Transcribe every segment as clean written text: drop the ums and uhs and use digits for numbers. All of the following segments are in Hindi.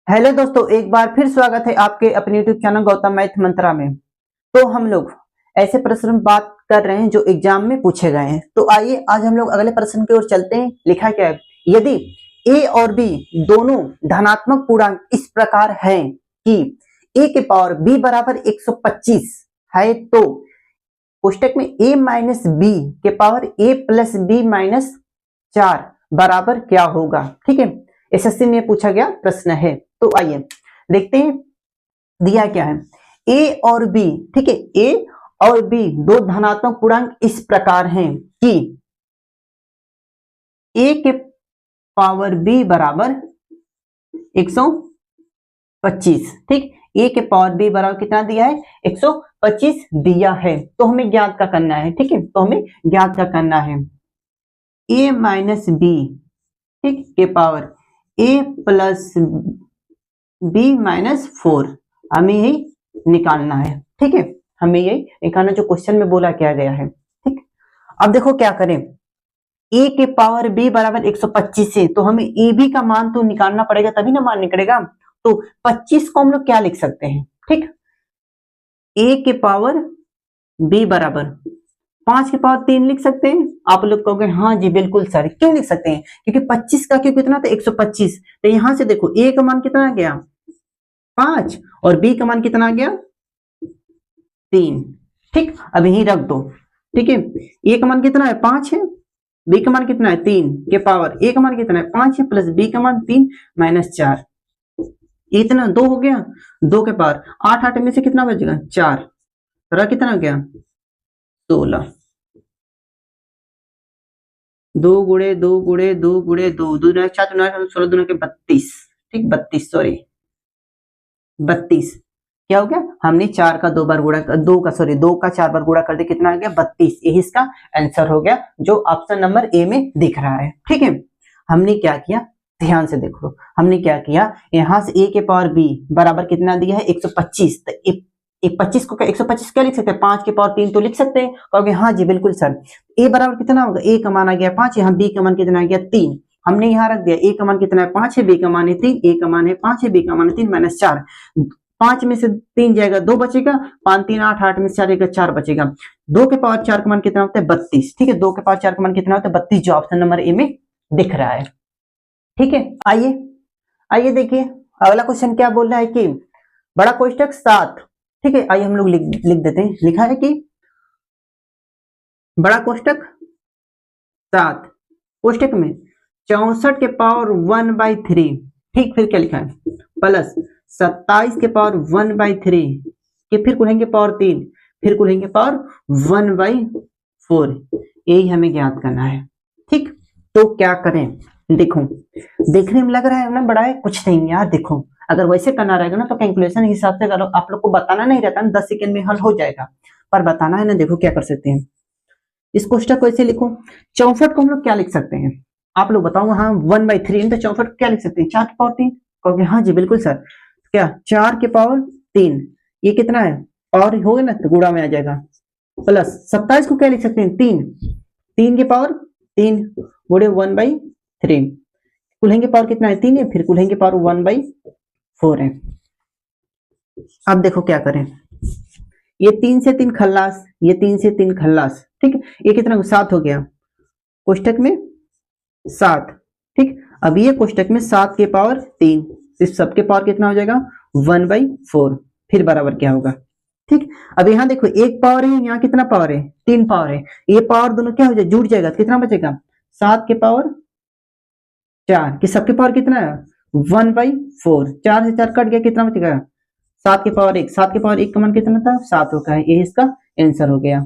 हेलो दोस्तों, एक बार फिर स्वागत है आपके अपने यूट्यूब चैनल गौतम मैथ मंत्रा में। तो हम लोग ऐसे प्रश्न बात कर रहे हैं जो एग्जाम में पूछे गए हैं। तो आइए आज हम लोग अगले प्रश्न की ओर चलते हैं। लिखा क्या है, यदि a और b दोनों धनात्मक पूर्णांक इस प्रकार हैं कि a के पावर b बराबर 125 है तो पुस्तक में a माइनस बी के power a plus b minus 4 बराबर क्या होगा। ठीक है, एसएससी में पूछा गया प्रश्न है। तो आइए देखते हैं दिया क्या है। a और b, ठीक है, a और b दो धनात्मक पूर्णांक इस प्रकार हैं कि a के पावर b बराबर 125। ठीक, a के पावर b बराबर कितना दिया है, 125 दिया है। तो हमें ज्ञात का करना है। ठीक है, तो हमें ज्ञात का करना है a माइनस बी, ठीक, के power a plus b minus 4 हमें यही निकालना है। ठीक है, हमें यही निकालना जो क्वेश्चन में बोला क्या गया है। ठीक, अब देखो क्या करें, a के पावर b बराबर 125 है तो हमें ए बी का मान तो निकालना पड़ेगा, तभी ना मान निकलेगा। तो 25 को हम लोग क्या लिख सकते हैं, ठीक, a के पावर b बराबर 5 के पावर 3 लिख सकते हैं। आप लोग कहोगे हाँ जी बिल्कुल सर, क्यों लिख सकते हैं, क्योंकि 25 का क्यों कितना था 125। तो यहां से देखो a का मान कितना आ गया 5 और b का मान कितना आ गया 3। ठीक, अब यही रख दो। ठीक है, a का मान कितना है 5 है, b का मान कितना है 3 के पावर a का मान कितना है 5 है प्लस b का मान 3 माइनस 4, इतना 2 हो गया। 2 के पावर 8, 8 में से कितना बचेगा 4, रहा कितना गया 16। 2 गुणे 2 गुणे 2 गुणे 2, 2 दूना 4, 16 दूना के 32। ठीक, 32 सॉरी 32 क्या हो गया, हमने 4 का 2 बार गुणा, 2 का सॉरी 2 का 4 बार गुणा कर दे कितना आ गया 32। यही इसका आंसर हो गया जो ऑप्शन नंबर ए में दिख रहा है। ठीक है, हमने क्या किया, ध्यान से देखो, हमने क्या किया, यहां से a के पावर b बराबर कितना दिया है 125। तो 25 को क्या 125 क्या लिख सकते हैं, 5 के पावर 3 तो लिख सकते हैं। कहोगे हाँ जी बिल्कुल सर। a बराबर कितना होगा, a का मान आ गया 5, यहाँ b का मान कितना आ गया 3। हमने यहाँ रख दिया a का मान कितना है 5 है, b का मान है 3, a का मान है 5 है, b का मान है 3 माइनस 4। 5 में से 3 जाएगा 2 बचेगा, 5 3 8, 8 में से 4 जाएगा 4 बचेगा। 2 के पावर 4 का मान कितना होता है 32। ठीक है, 2 के पावर 4 का मान कितना होता है 32 जो ऑप्शन नंबर ए में दिख रहा है। ठीक है, आइए आइए देखिए अगला क्वेश्चन क्या बोल रहा है कि बड़ा कोष्टक 7। ठीक है, आइए हम लोग लिख देते हैं। लिखा है कि बड़ा कोष्टक 7 कोष्टक में 64 के पावर 1/3। ठीक, फिर क्या लिखा है प्लस 27 के पावर 1/3 के फिर कुलेंगे पावर 3, फिर कुलेंगे पावर 1/4। यही हमें ज्ञात करना है। ठीक, तो क्या करें, देखो देखने में लग रहा है ना बड़ा है, कुछ नहीं यार। देखो अगर वैसे करना रहेगा ना तो कैलकुलेशन हिसाब से करो, आप लोग को बताना नहीं रहता ना, 10 सेकंड में हल हो जाएगा, पर बताना है ना। देखो क्या कर सकते हैं, इस कोष्टक को ऐसे लिखो। 64 को हम लोग क्या लिख सकते हैं, आप लोग बताओ। हाँ 1/3 तो 64 क्या लिख सकते हैं 4 के पावर 3। कहोगे हाँ जी बिल्कुल सर, क्या 4 के पावर 3 ये कितना है पावर हो गया ना तो गुणा में आ जाएगा, प्लस 27 को क्या लिख सकते हैं 3, 3 के पावर 3 गुणे 1/3, कुल्हेंगे पावर कितना है 3 है, फिर कुल्हेंगे पावर 1/4 है। अब देखो क्या करें, ये 3 से 3 खल्लास, ये 3 से 3 खल्लास। ठीक है, ये कितना 7 हो गया कोष्टक में 7। ठीक, अब ये कोष्टक में 7 के पावर 3, इस सब के पावर कितना हो जाएगा 1/4, फिर बराबर क्या होगा। ठीक, अब यहाँ देखो एक पावर है, यहाँ कितना पावर है 3 पावर है, ये पावर दोनों क्या हो जाए जुड़ जाएगा, तो कितना बचेगा 7 के पावर 4 कि सबके पावर कितना है 1/4। 4 से 4 कट गया, कितना बचेगा 7 के पावर 1। 7 के पावर 1 का मान कितना था 7 होगा, ये इसका आंसर हो गया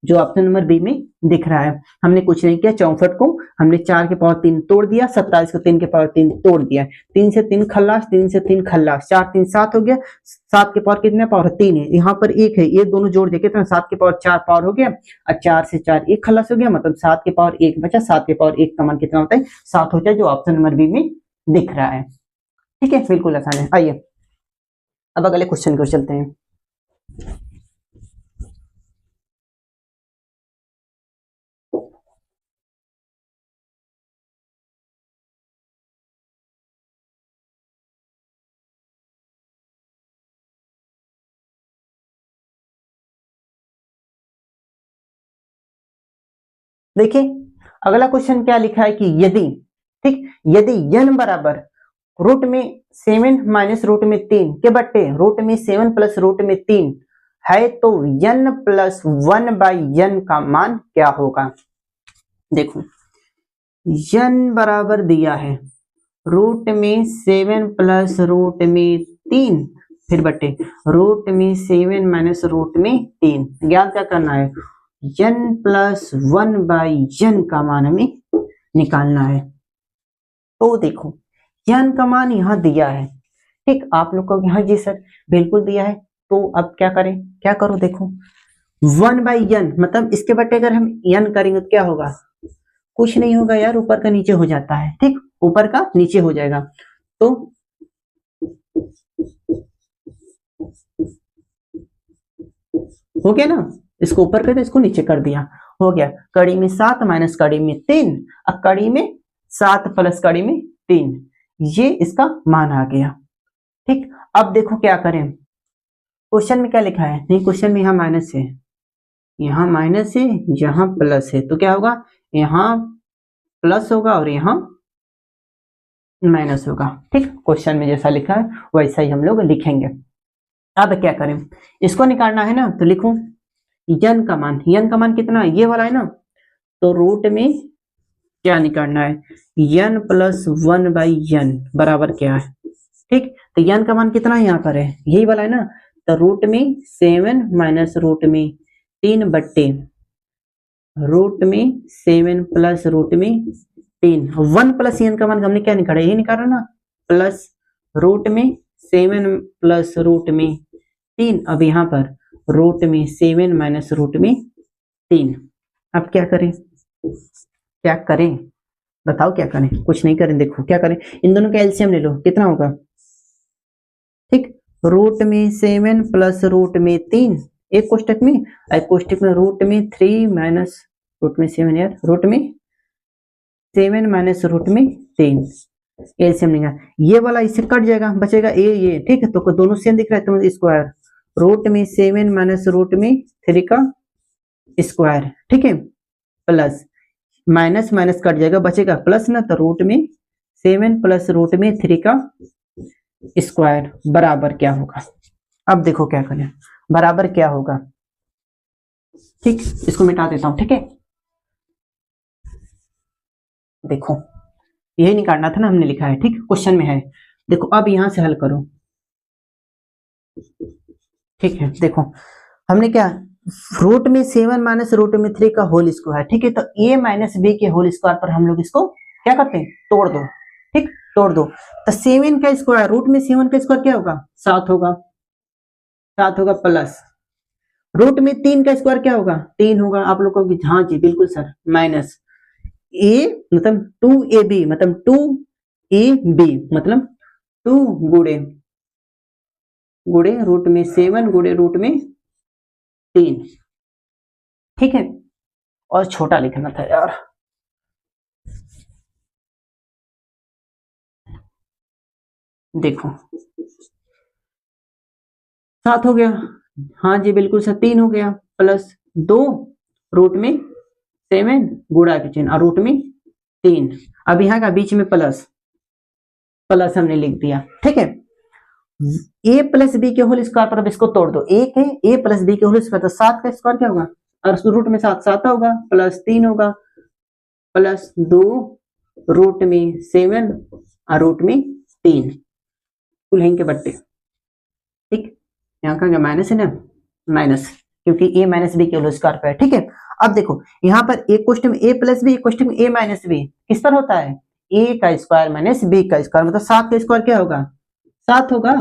जो ऑप्शन नंबर बी में दिख रहा है। हमने कुछ नहीं किया, 64 को हमने 4 के पावर 3 तोड़ दिया, 27 को 3 के पावर 3 तोड़ दिया, 3 से 3 खल्लास, 3 से 3 खल्लास, 4 3 7 हो गया। 7 के पावर कितने पावर 3 है, यहाँ पर 1 है, ये दोनों जोड़ दिया कितना 7 के पावर 4 पावर हो गया, और 4 से 4 1 खल्लास हो गया, मतलब 7 के पावर 1 बचा। 7 के पावर 1 का मान कितना होता है 7 होता है जो ऑप्शन नंबर बी में दिख रहा है। ठीक है, बिल्कुल आसान है। आइए अब अगले क्वेश्चन को चलते हैं। देखिए अगला क्वेश्चन क्या लिखा है कि यदि, ठीक, यदि n बराबर रूट में 7 माइनस रूट में 3 के बट्टे रूट में 7 प्लस रूट में 3 है तो n प्लस 1 बाई n का मान क्या होगा। देखो n बराबर दिया है रूट में 7 प्लस रूट में 3 फिर बट्टे रूट में 7 माइनस रूट में 3, ज्ञात क्या करना है, n प्लस 1 बाई n का मान हमें निकालना है। तो देखो n का मान यहाँ दिया है, ठीक, आप लोग को यहाँ जी सर बिल्कुल दिया है, तो अब क्या करें, क्या करो, देखो 1 बाई n मतलब इसके बट्टे अगर हम n करेंगे तो क्या होगा, कुछ नहीं होगा यार, ऊपर का नीचे हो जाता है, ठीक, ऊपर का नीचे हो जाएगा। तो हो गया ना, इसको ऊपर कर दिया, इसको नीचे कर दिया, हो गया कड़ी में 7 माइनस कड़ी में 3, अब कड़ी में 7 प्लस कड़ी में 3, ये इसका मान आ गया। ठीक, अब देखो क्या करें, क्वेश्चन में क्या लिखा है, नहीं क्वेश्चन में यहाँ माइनस है, यहाँ माइनस है, यहाँ प्लस है, तो क्या होगा, यहाँ प्लस होगा और यहाँ माइनस होगा। ठीक, क्वेश्चन में जैसा लिखा है वैसा ही हम लोग लिखेंगे। अब क्या करें, इसको निकालना है ना, तो लिखो n का मान, n का मान कितना है, ये वाला है ना, तो रूट में क्या निकालना है, n प्लस 1 बाई n बराबर क्या है। ठीक, तो n का मान कितना है यहाँ पर है, यही वाला है ना, तो रूट में 7 माइनस रूट में 3 बट्टे रूट में 7 प्लस रूट में 3, 1 प्लस n का मान हमने क्या निकाला, यही निकाला ना, प्लस रूट में 7 प्लस रूट में 3, अब यहाँ पर रूट में 7 माइनस रूट में 3। अब क्या करें, क्या करें बताओ, क्या करें, कुछ नहीं करें, देखो क्या करें, इन दोनों का एलसीएम ले लो, कितना होगा, ठीक, रूट में 7 प्लस रूट में 3 एक कोष्टक में, एक कोष्टक में रूट में 3 माइनस रूट में 7 यार, रूट में 7 माइनस रूट में 3, एलसीएम लेंगे, ये वाला इससे कट जाएगा, बचेगा ये, ठीक है, तो दोनों सेम दिख रहा है, तो स्क्वायर रूट में 7 माइनस रूट में 3 का स्क्वायर, ठीक है, प्लस माइनस माइनस कट जाएगा, बचेगा प्लस ना, तो रूट में 7 प्लस रूट में 3 का स्क्वायर बराबर क्या होगा। अब देखो क्या करें, बराबर क्या होगा, ठीक, इसको मिटा देता हूं, ठीक है, देखो यही निकालना था ना, हमने लिखा है, ठीक, क्वेश्चन में है, देखो अब यहां से हल करो, ठीक है, देखो हमने क्या, रूट में 7 माइनस रूट में 3 का होल स्क्वायर, ठीक है, तो a माइनस बी के होल स्क्वायर पर हम लोग इसको क्या करते हैं, तोड़ दो, ठीक, तोड़ दो, तो 7 का स्क्वायर, रूट में 7 का स्क्वायर क्या होगा, 7 होगा, 7 होगा, प्लस रूट में 3 का स्क्वायर क्या होगा, 3 होगा, आप लोग को हाँ जी बिल्कुल सर, माइनस a मतलब 2ab मतलब 2ab मतलब 2 गुड़े गुड़े रूट में 7 गुड़े रूट में 3, ठीक है, और छोटा लिखना था यार, देखो 7 हो गया, हाँ जी बिल्कुल सर, 3 हो गया, प्लस 2 रूट में 7 गुणा के चिन्ह और रूट में 3, अब यहाँ का बीच में प्लस प्लस हमने लिख दिया, ठीक है, a प्लस बी के होल स्क्वायर पर अब इसको तोड़ दो, एक है a प्लस बी के होल स्क्वायर, तो 7 का स्क्वायर क्या होगा, और रूट में 7 7 होगा, प्लस 3 होगा, प्लस 2 रूट में 7 और रूट में 3 कुल के बट्टे, ठीक, यहाँ का क्या माइनस है ना, माइनस, क्योंकि a माइनस बी के होल स्क्वायर पर है, ठीक है। अब देखो यहाँ पर एक क्वेश्चन में a प्लस बी, एक क्वेश्चन में a माइनस बी, किस पर होता है, a का स्क्वायर माइनस b का स्क्वायर, मतलब 7 का स्क्वायर क्या होगा, 7 होगा,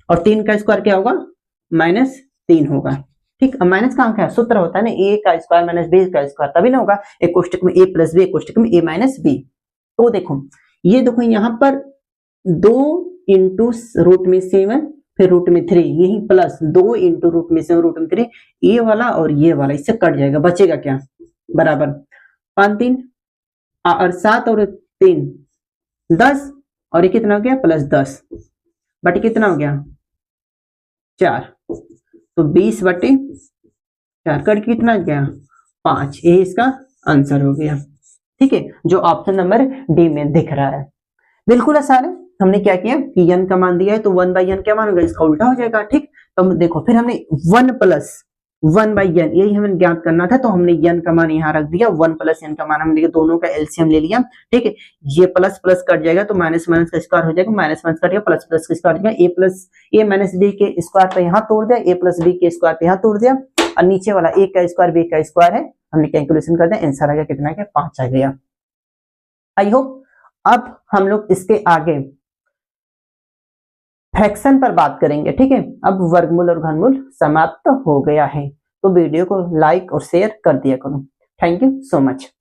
और 3 का स्क्वायर क्या होगा, माइनस 3 होगा, ठीक, अब माइनस कहाँ का सूत्र होता है ना, a का स्क्वायर माइनस b का स्क्वायर, तभी ना होगा, एक कोष्टक में a प्लस बी, एक कोष्टक में a माइनस बी, तो देखो ये देखो यहाँ पर 2 इंटू रूट में 7 फिर रूट में 3, यही प्लस 2 इंटू रूट में 7 रूट में 3, ये वाला और ये वाला इससे कट जाएगा, बचेगा क्या, बराबर 5 3 और 7 और 3 10, और ये कितना हो गया, प्लस 10 बटे कितना हो गया 4, तो 20 बटे 4 कट कितना गया 5, ये इसका आंसर हो गया। ठीक है, जो ऑप्शन नंबर डी में दिख रहा है, बिल्कुल आसान है। हमने क्या किया कि n का मान दिया है तो 1 बाई n क्या मान होगा, इसका उल्टा हो जाएगा। ठीक, तो देखो फिर हमने 1 प्लस 1 बाई n यही हमें ज्ञात करना था, तो हमने n का मान यहाँ रख दिया, 1 प्लस n का मान हमने दोनों का एलसीएम ले लिया। ठीक है, ये प्लस प्लस कट जाएगा तो माइनस माइनस का स्क्वायर हो जाएगा, माइनस माइनस कट गया प्लस प्लस का स्क्वायर हो जाएगा, a plus a minus b के स्क्वायर पे यहाँ तोड़ दिया, a प्लस बी के स्क्वायर पे यहाँ तोड़ दिया, और नीचे वाला a का स्क्वायर b का स्क्वायर है, हमने कैलकुलेशन कर दिया, आंसर आ गया कितना है, 5 आ गया। आई होप अब हम लोग इसके आगे फ्रैक्शन पर बात करेंगे। ठीक है, अब वर्गमूल और घनमूल समाप्त हो गया है, तो वीडियो को लाइक और शेयर कर दिया करो। Thank you so much.